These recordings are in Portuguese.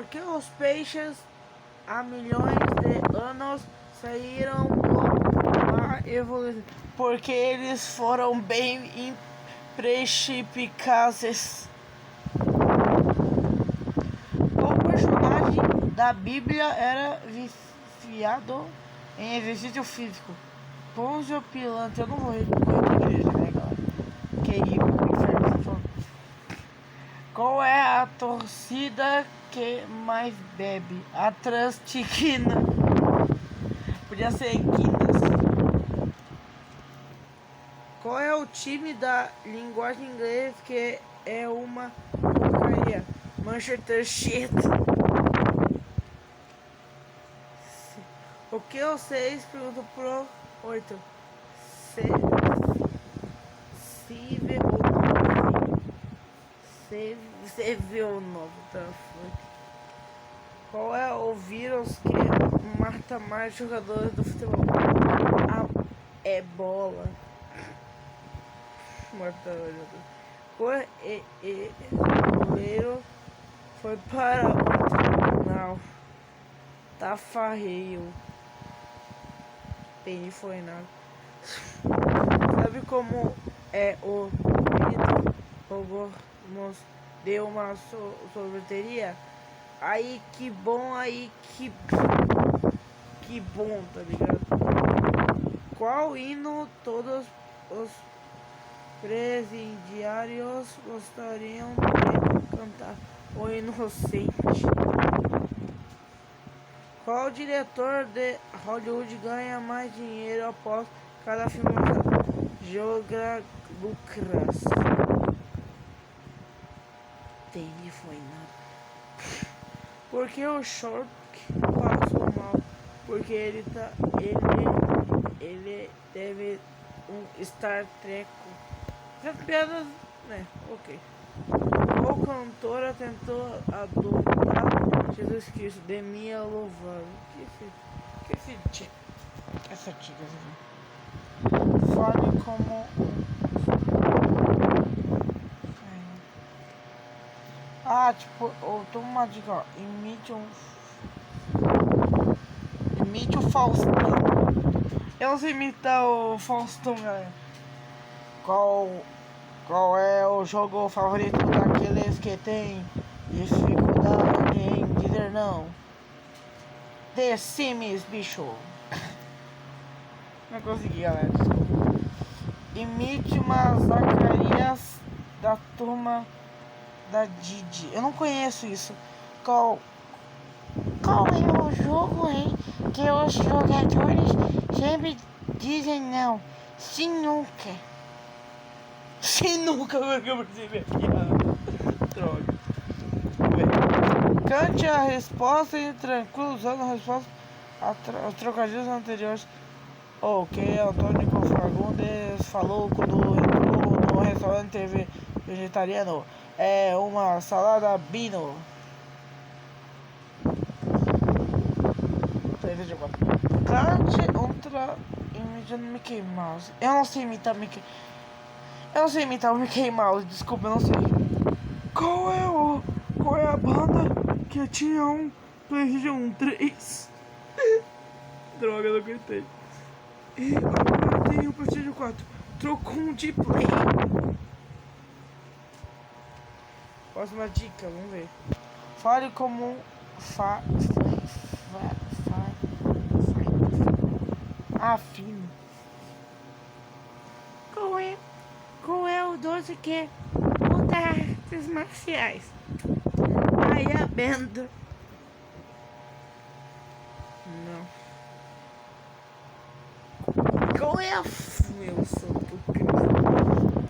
Por que os peixes há milhões de anos saíram do mar evoluindo? Porque eles foram bem precipitados. Qual personagem da Bíblia era viciado em exercício físico? Pôncio Pilatos. Eu não vou pra igreja, né, galera? Que ir pro inferno. Qual é a torcida que mais bebe? Atlético. Podia ser Guinness. Qual é o time da linguagem inglesa que é uma porcaria? Manchester City. O que o 6 pergunta pro 8? Você viu o novo transfer? Qual é o vírus que mata mais jogadores do futebol? É bola. Qual goleiro foi para o tribunal? Tafarreio. Penny foi nada. Sabe como é o Vitor Rogomos deu uma sorveteria? Aí que bom, aí que bom, tá ligado? Qual hino todos os presidiários gostariam de cantar? O Inocente. Qual diretor de Hollywood ganha mais dinheiro após cada filme lançado? George Lucas. Entendi, foi nada. Por que o Short passou mal? Porque ele deve estar treco. Essas piadas, né? Ok. Qual cantora tentou adotar Jesus Cristo? Demi Lovato. Essa tica aqui. Fale como tipo, toma uma dica, ó. Imite o Faustão. Eu não sei imitar o Faustão, galera. Qual é o jogo favorito daqueles que tem dificuldade em dizer não? The Sims, bicho. Não consegui, galera. Imite uma Zacarias da turma da Didi. Eu não conheço isso. Qual é o jogo, hein? Que os jogadores sempre dizem não? Sinuca. Sinuca, que eu percebi aqui. Droga. Cante a resposta e tranquilo usando a resposta aos trocadilhos anteriores. Ok, Antônio Fagundes falou quando entrou no restaurante vegetariano. É uma salada Bino. Cante imitando Mickey Mouse. Eu não sei imitar o Mickey Mouse, desculpa, eu não sei. Qual é a banda que tinha um PlayStation 3? Droga, eu não aguentei. E agora tem o PlayStation 4. Trocou de play. Próxima dica, vamos ver. Fale como fino. Qual é o doce que muda artes marciais? Aí a benda. Não. Qual é a meu santo Cristo?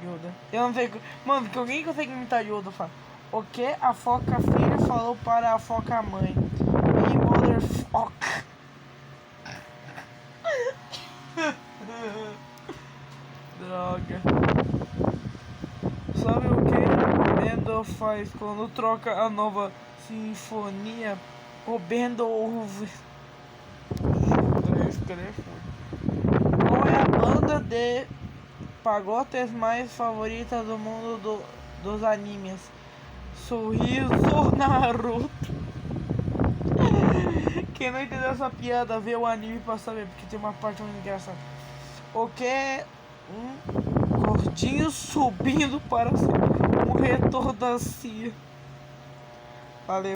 Yoda. Eu não sei. Mano, que alguém consegue imitar Yoda, fala. O que a foca filha falou para a foca mãe? Hey, motherfucker. Droga. Sabe o que Bendo faz quando troca a nova sinfonia? O Bendo ouve. Qual é a banda de pagotes mais favorita do mundo dos animes? Sorriso Naruto. Quem não entendeu essa piada, vê o anime pra saber, porque tem uma parte muito engraçada. O que é um gordinho subindo para ser um retor da CIA. Valeu.